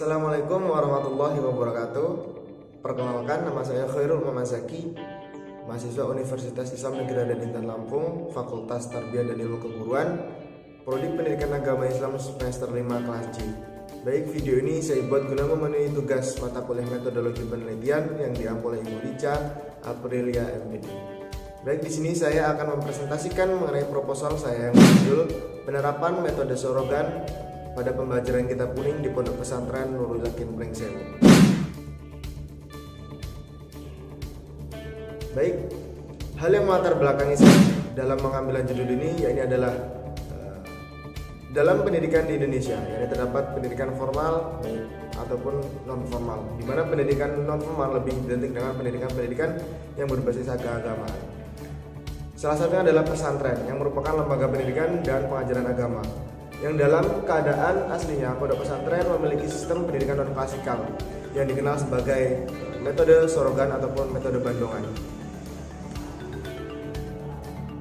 Assalamualaikum warahmatullahi wabarakatuh. Perkenalkan, nama saya Khairul Muhammad Zaki, mahasiswa Universitas Islam Negeri Raden Intan Lampung, Fakultas Tarbiyah dan Ilmu Keguruan, Prodi Pendidikan Agama Islam semester 5 kelas C. Baik, video ini saya buat guna memenuhi tugas mata kuliah metodologi penelitian yang diampu oleh Ibu Rica Aprilia MPD. Baik, di sini saya akan mempresentasikan mengenai proposal saya yang berjudul penerapan metode sorogan pada pembelajaran kitab kuning di Pondok Pesantren Nurul Yakin Pringsewu. Baik, hal yang melatar belakangi saya dalam mengambil judul ini yaitu adalah dalam pendidikan di Indonesia, yaitu terdapat pendidikan formal ataupun non formal, di mana pendidikan non formal lebih identik dengan pendidikan yang berbasis keagamaan. Salah satunya adalah pesantren yang merupakan lembaga pendidikan dan pengajaran agama, yang dalam keadaan aslinya pondok pesantren memiliki sistem pendidikan non klasikal yang dikenal sebagai metode sorogan ataupun metode bandongan.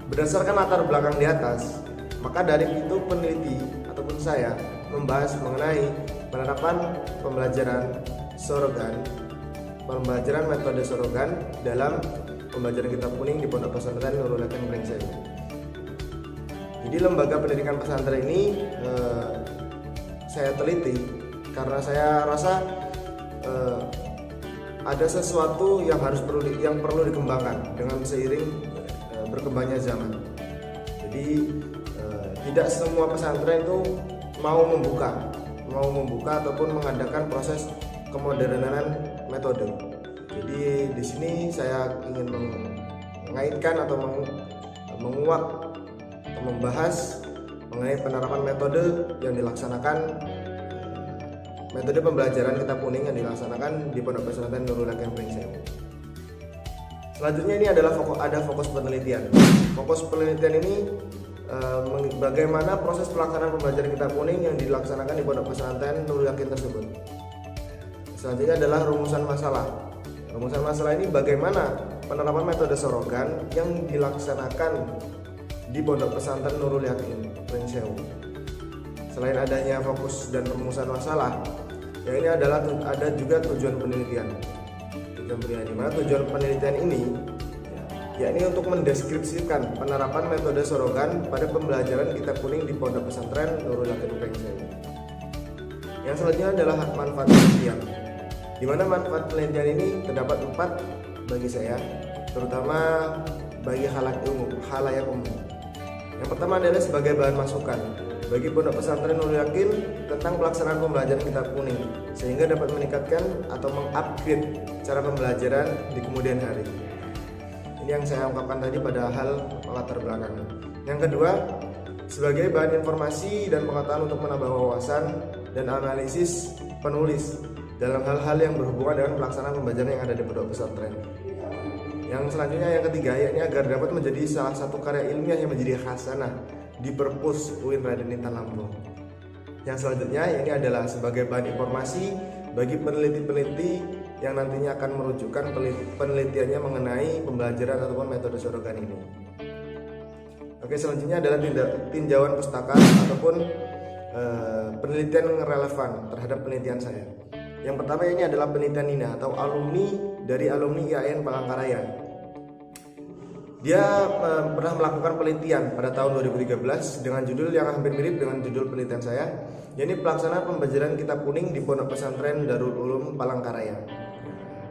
Berdasarkan latar belakang di atas, maka dari itu peneliti ataupun saya membahas mengenai penerapan pembelajaran metode sorogan dalam pembelajaran kitab kuning di Pondok Pesantren Nurul Yakin Pringsewu. Jadi lembaga pendidikan pesantren ini saya teliti karena saya rasa ada sesuatu yang perlu dikembangkan dengan seiring berkembangnya zaman. Jadi tidak semua pesantren itu mau membuka ataupun mengadakan proses kemodernan metode. Jadi di sini saya ingin mengaitkan atau menguak atau membahas mengenai penerapan metode yang dilaksanakan, metode pembelajaran kitab kuning yang dilaksanakan di Pondok Pesantren Nurul Yakin Pringsewu. Selanjutnya ini adalah fokus penelitian. Fokus penelitian ini bagaimana proses pelaksanaan pembelajaran kitab kuning yang dilaksanakan di Pondok Pesantren Nurul Yakin tersebut. Selanjutnya adalah rumusan masalah. Rumusan masalah ini bagaimana penerapan metode sorogan yang dilaksanakan di Pondok Pesantren Nurul Yakin Pringsewu. Selain adanya fokus dan rumusan masalah, ya ini adalah ada juga tujuan penelitian. Tujuan penelitian ini yakni untuk mendeskripsikan penerapan metode sorogan pada pembelajaran kitab kuning di Pondok Pesantren Nurul Yakin Pringsewu. Yang selanjutnya adalah manfaat penelitian, di mana manfaat penelitian ini terdapat 4 bagi saya, terutama bagi khalayak umum. Yang pertama adalah sebagai bahan masukan bagi Pondok Pesantren Nurul Yakin tentang pelaksanaan pembelajaran kitab kuning, sehingga dapat meningkatkan atau mengupgrade cara pembelajaran di kemudian hari. Ini yang saya ungkapkan tadi pada hal latar belakang. Yang kedua, sebagai bahan informasi dan pengetahuan untuk menambah wawasan dan analisis penulis dalam hal-hal yang berhubungan dengan pelaksanaan pembelajaran yang ada di Pondok Pesantren. Yang selanjutnya, yang ketiga, yakni agar dapat menjadi salah satu karya ilmiah yang menjadi khasanah di Perpus UIN Raden Intan Lampung. Yang selanjutnya ini adalah sebagai bahan informasi bagi peneliti-peneliti yang nantinya akan merujukkan penelitiannya mengenai pembelajaran ataupun metode sorogan ini. Oke, selanjutnya adalah tinjauan pustaka ataupun penelitian yang relevan terhadap penelitian saya. Yang pertama ini adalah penelitian Nina atau alumni dari alumni IAIN Palangkaraya. Dia pernah melakukan penelitian pada tahun 2013 dengan judul yang hampir mirip dengan judul penelitian saya, yakni pelaksanaan pembelajaran kitab kuning di Pondok Pesantren Darul Ulum Palangkaraya.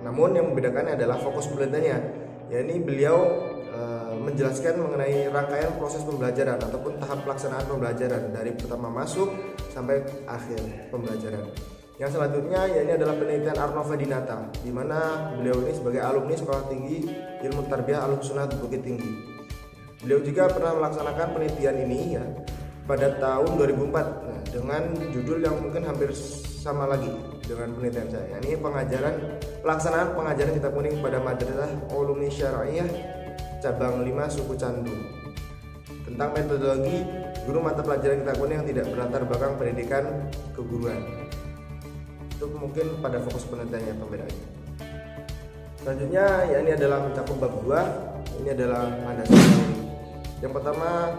Namun yang membedakannya adalah fokus penelitiannya, yakni beliau menjelaskan mengenai rangkaian proses pembelajaran ataupun tahap pelaksanaan pembelajaran dari pertama masuk sampai akhir pembelajaran. Yang selanjutnya yakni adalah penelitian Arnova Dinata, di mana beliau ini sebagai alumni Sekolah Tinggi Ilmu Tarbiyah Al-Sunnah Bukit Tinggi. Beliau juga pernah melaksanakan penelitian ini ya pada tahun 2004 dengan judul yang mungkin hampir sama lagi dengan penelitian saya, yakni pelaksanaan pengajaran kitab kuning pada Madrasah Ulumi Syariah cabang 5 suku Candu, tentang metodologi guru mata pelajaran kitab kuning yang tidak berlatar belakang pendidikan keguruan. Itu mungkin pada fokus penelitiannya pembedaannya. Selanjutnya ya ini adalah mencakup bab 2. Ini adalah landasan teori. Yang pertama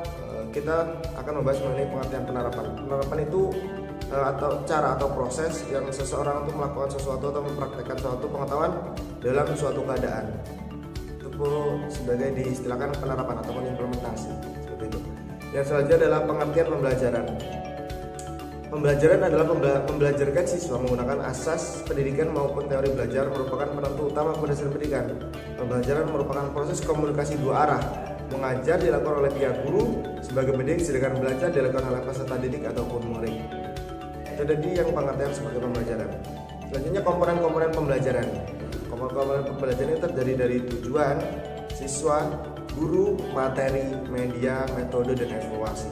kita akan membahas mengenai pengertian penerapan. Penerapan itu atau cara atau proses yang seseorang untuk melakukan sesuatu atau mempraktekkan suatu pengetahuan dalam suatu keadaan. Itu sebagai diistilahkan penerapan ataupun implementasi seperti itu. Yang selanjutnya adalah pengertian pembelajaran. Pembelajaran adalah membelajarkan siswa menggunakan asas pendidikan maupun teori belajar merupakan penentu utama keberhasilan pendidikan. Pembelajaran merupakan proses komunikasi dua arah. Mengajar dilakukan oleh pihak guru sebagai pendidik, sedangkan belajar dilakukan oleh peserta didik ataupun murid. Itu tadi yang pengertian sebagai pembelajaran. Selanjutnya komponen-komponen pembelajaran. Komponen pembelajaran itu terdiri dari tujuan, siswa, guru, materi, media, metode, dan evaluasi.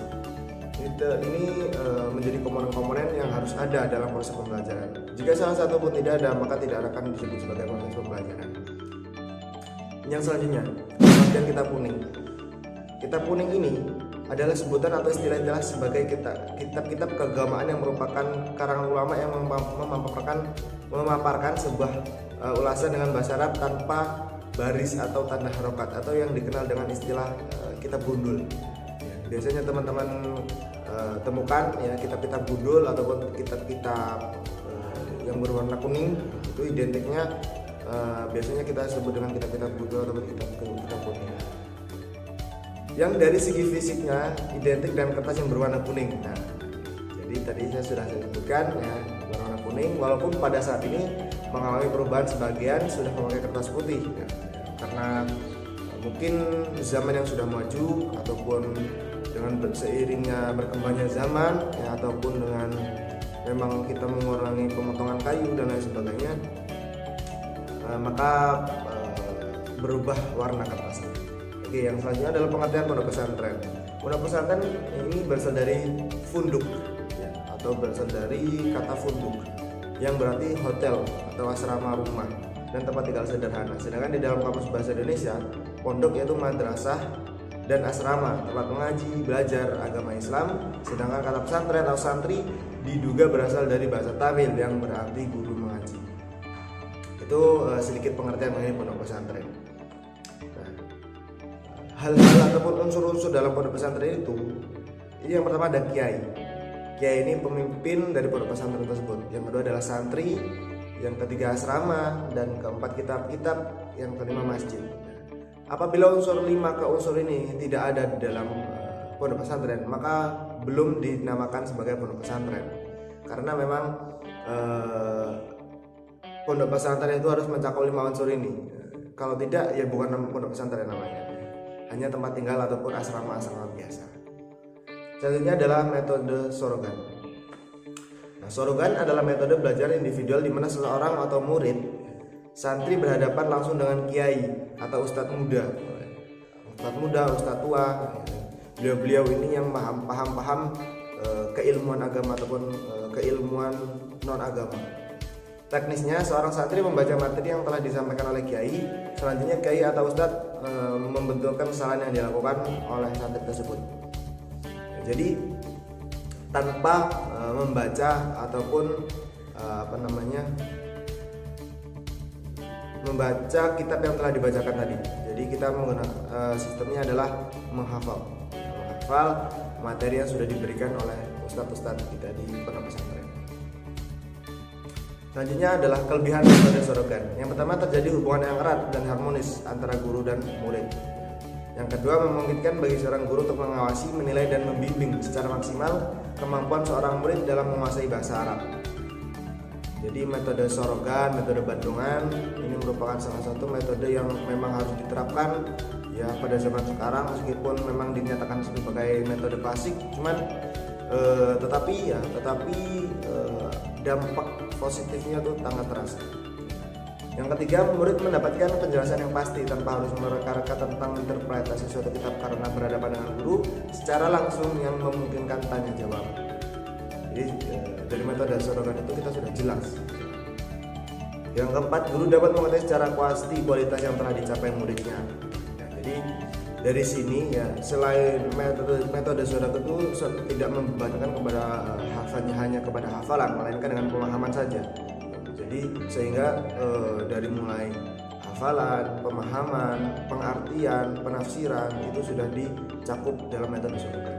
Ini menjadi komponen-komponen yang harus ada dalam proses pembelajaran. Jika salah satu pun tidak ada, maka tidak akan disebut sebagai proses pembelajaran. Yang selanjutnya, pengertian kitab kuning. Kitab kuning ini adalah sebutan atau istilah-istilah sebagai kitab-kitab keagamaan yang merupakan karangan ulama yang memaparkan sebuah ulasan dengan bahasa Arab tanpa baris atau tanda harokat, atau yang dikenal dengan istilah kitab gundul. Biasanya teman-teman temukan ya kitab-kitab gundul ataupun kitab-kitab yang berwarna kuning, itu identiknya biasanya kita sebut dengan kitab-kitab gundul ataupun kitab kuning. Yang dari segi fisiknya identik dengan kertas yang berwarna kuning. Nah, jadi tadi saya sudah sebutkan ya, berwarna kuning, walaupun pada saat ini mengalami perubahan, sebagian sudah memakai kertas putih ya, karena mungkin zaman yang sudah maju ataupun dengan seiringnya berkembangnya zaman ya, ataupun dengan memang kita mengurangi pemotongan kayu dan lain sebagainya, maka berubah warna kertasnya. Oke, yang selanjutnya adalah pengertian pondok pesantren. Pondok pesantren ini berasal dari funduk ya, atau berasal dari kata funduk yang berarti hotel atau asrama rumah dan tempat tinggal sederhana. Sedangkan di dalam kamus bahasa Indonesia, pondok yaitu madrasah dan asrama, tempat mengaji, belajar agama Islam. Sedangkan kata pesantren atau santri diduga berasal dari bahasa Tamil yang berarti guru mengaji. Itu sedikit pengertian mengenai pondok pesantren. Nah, hal-hal ataupun unsur-unsur dalam pondok pesantren itu, ini yang pertama ada kiai. Kiai ini pemimpin dari pondok pesantren tersebut. Yang kedua adalah santri, yang ketiga asrama, dan keempat kitab-kitab, yang kelima masjid. Apabila unsur 5 unsur ini tidak ada di dalam pondok pesantren, maka belum dinamakan sebagai pondok pesantren. Karena memang pondok pesantren itu harus mencakup 5 unsur ini. Kalau tidak, ya bukan pondok pesantren namanya, hanya tempat tinggal ataupun asrama-asrama biasa. Selanjutnya adalah metode sorogan. Nah, sorogan adalah metode belajar individual di mana seseorang atau murid santri berhadapan langsung dengan kiai atau ustadz muda, ustadz tua. Beliau-beliau ini yang paham keilmuan agama ataupun keilmuan non agama. Teknisnya, seorang santri membaca materi yang telah disampaikan oleh kiai. Selanjutnya kiai atau ustadz membenturkan kesalahan yang dilakukan oleh santri tersebut. Jadi tanpa membaca ataupun membaca kitab yang telah dibacakan tadi. Jadi kita menggunakan sistemnya adalah menghafal materi yang sudah diberikan oleh ustadz-ustadz kita di pondok pesantren. Selanjutnya adalah kelebihan metode sorogan. Yang pertama, terjadi hubungan yang erat dan harmonis antara guru dan murid. Yang kedua, memungkinkan bagi seorang guru untuk mengawasi, menilai, dan membimbing secara maksimal kemampuan seorang murid dalam menguasai bahasa Arab. Jadi metode sorogan, metode bandungan ini merupakan salah satu metode yang memang harus diterapkan ya pada zaman sekarang, meskipun memang dinyatakan sebagai metode klasik, tetapi dampak positifnya tuh sangat terasa. Yang ketiga, murid mendapatkan penjelasan yang pasti tanpa harus mereka-reka tentang interpretasi suatu kitab karena berhadapan dengan guru secara langsung yang memungkinkan tanya jawab. Jadi dari metode sorogan itu kita sudah jelas. Yang keempat, guru dapat mengetahui secara pasti kualitas yang telah dicapai muridnya. Jadi dari sini ya, selain metode sorogan itu tidak membebankan kepada hanya kepada hafalan, melainkan dengan pemahaman saja. Jadi sehingga dari mulai hafalan, pemahaman, pengartian, penafsiran itu sudah dicakup dalam metode sorogan.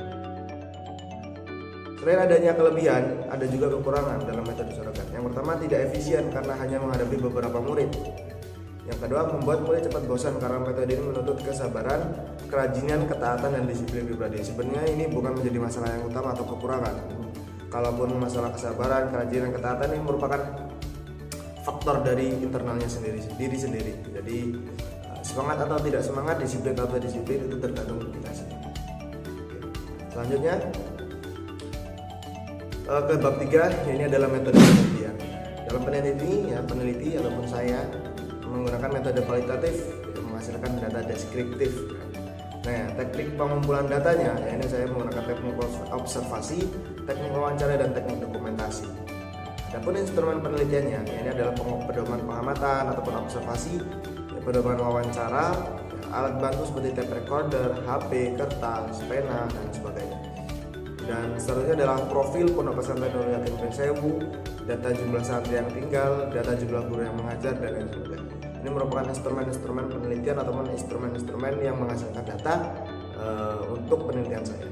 Selain adanya kelebihan, ada juga kekurangan dalam metode surrogat. Yang pertama, tidak efisien karena hanya menghadapi beberapa murid. Yang kedua, membuat murid cepat bosan karena metode ini menuntut kesabaran, kerajinan, ketaatan, dan disiplin pribadi. Sebenarnya ini bukan menjadi masalah yang utama atau kekurangan. Kalaupun masalah kesabaran, kerajinan, ketaatan ini merupakan faktor dari internalnya diri sendiri. Jadi semangat atau tidak semangat, disiplin atau disiplin, itu tergantung kita sendiri. Selanjutnya ke bab 3, ini adalah metode penelitian. Dalam peneliti ataupun saya menggunakan metode kualitatif untuk menghasilkan data deskriptif. Nah, teknik pengumpulan datanya, ini saya menggunakan teknik observasi, teknik wawancara, dan teknik dokumentasi. Adapun instrumen penelitiannya, ini adalah pedoman pengamatan ataupun observasi, pedoman wawancara, alat bantu seperti tape recorder, HP, kertas, pena, dan sebagainya. Dan seterusnya adalah profil Pondok Pesantren Nurul Yakin Pring Sewu, data jumlah santri yang tinggal, data jumlah guru yang mengajar, dan lain sebagainya. Ini merupakan instrumen-instrumen penelitian ataupun instrumen-instrumen yang menghasilkan data untuk penelitian saya.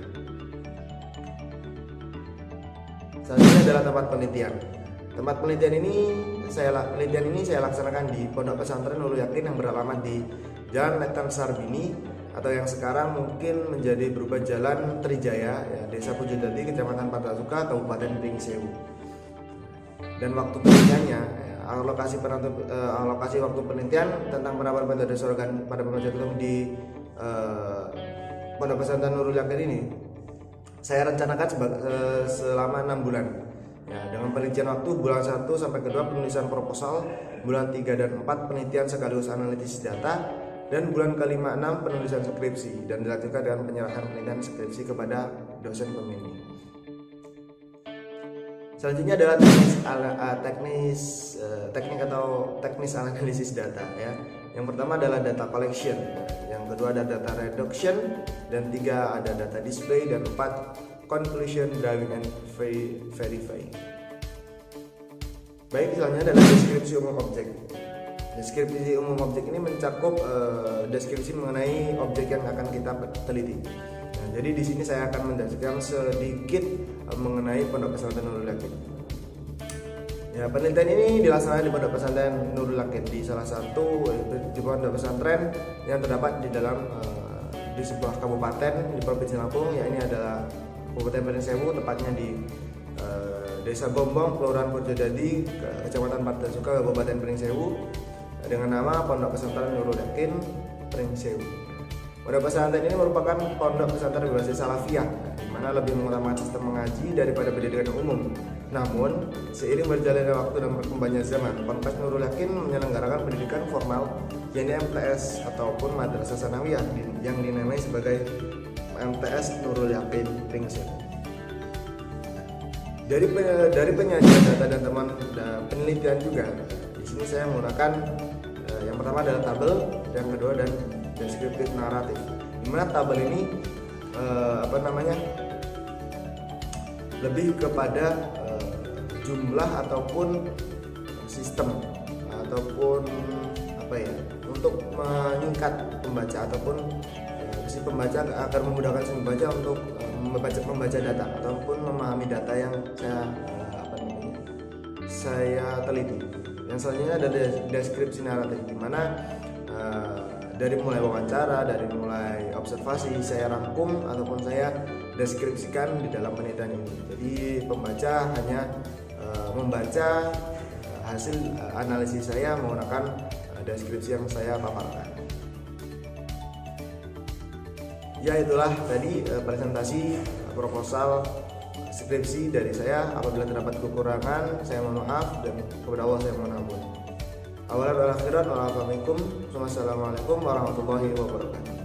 Selanjutnya adalah tempat penelitian. Tempat penelitian ini saya laksanakan di Pondok Pesantren Nurul Yakin yang beralamat di Jalan Netan Sarbini, atau yang sekarang mungkin menjadi berubah Jalan Trijaya, ya, Desa Pujodadi, Kecamatan Partasuka, Kabupaten Pring Sewu. Dan waktu penelitiannya, alokasi waktu penelitian tentang penerapan metode surrogat pada pembelajaran umum di Pondok Pesantren Nurul Yakin ini saya rencanakan selama 6 bulan. Ya, dengan perincian waktu bulan 1 sampai ke 2 penulisan proposal, bulan 3 dan 4 penelitian sekaligus analisis data, dan bulan ke-5-6 penulisan skripsi, dan dilanjutkan dengan penyerahan penelitian skripsi kepada dosen pembimbing. Selanjutnya adalah teknis analisis data, ya. Yang pertama adalah data collection, yang kedua ada data reduction, dan 3 ada data display, dan 4 conclusion, drawing, and verify. Baik, selanjutnya adalah deskripsi umum objek. Deskripsi umum objek ini mencakup deskripsi mengenai objek yang akan kita teliti. Nah, jadi di sini saya akan menjelaskan sedikit mengenai Pondok Pesantren Nurul Yakin. Ya, penelitian ini dilaksanakan di Pondok Pesantren Nurul Yakin, di salah satu di pondok pesantren yang terdapat di dalam di sebuah kabupaten di Provinsi Lampung. Ya, ini adalah Kabupaten Pring Sewu, tepatnya di Desa Bombong, Kelurahan Purjodadi, Kecamatan Partasuka, Kabupaten Pring Sewu, dengan nama Pondok Pesantren Nurul Yakin Pring Sewu. Pondok pesantren ini merupakan pondok pesantren berbasis salafiyah, di mana lebih mengutamakan sistem mengaji daripada pendidikan umum. Namun, seiring berjalannya waktu dan berkembangnya zaman, Pondok Nurul Yakin menyelenggarakan pendidikan formal, yakni MTS ataupun Madrasah Sanawiyah, yang dinamai sebagai MTS Nurul Yakin Pring Sewu. Dari penyajian data dan teman penelitian juga, di sini saya menggunakan yang pertama adalah tabel, yang kedua dan deskriptif naratif. Dimana tabel ini lebih kepada jumlah ataupun sistem ataupun untuk menyingkat pembaca ataupun si pembaca agar memudahkan si pembaca untuk membaca data ataupun memahami data yang saya teliti. Yang selanjutnya ada deskripsi naratif, di mana dari mulai wawancara, dari mulai observasi, saya rangkum ataupun saya deskripsikan di dalam penelitian ini. Jadi pembaca hanya membaca hasil analisis saya menggunakan deskripsi yang saya paparkan. Ya, itulah tadi presentasi proposal skripsi dari saya. Apabila terdapat kekurangan, saya mohon maaf, dan kepada Allah saya mohon ampun. Awalan wal akhirat, wassalamualaikum warahmatullahi wabarakatuh.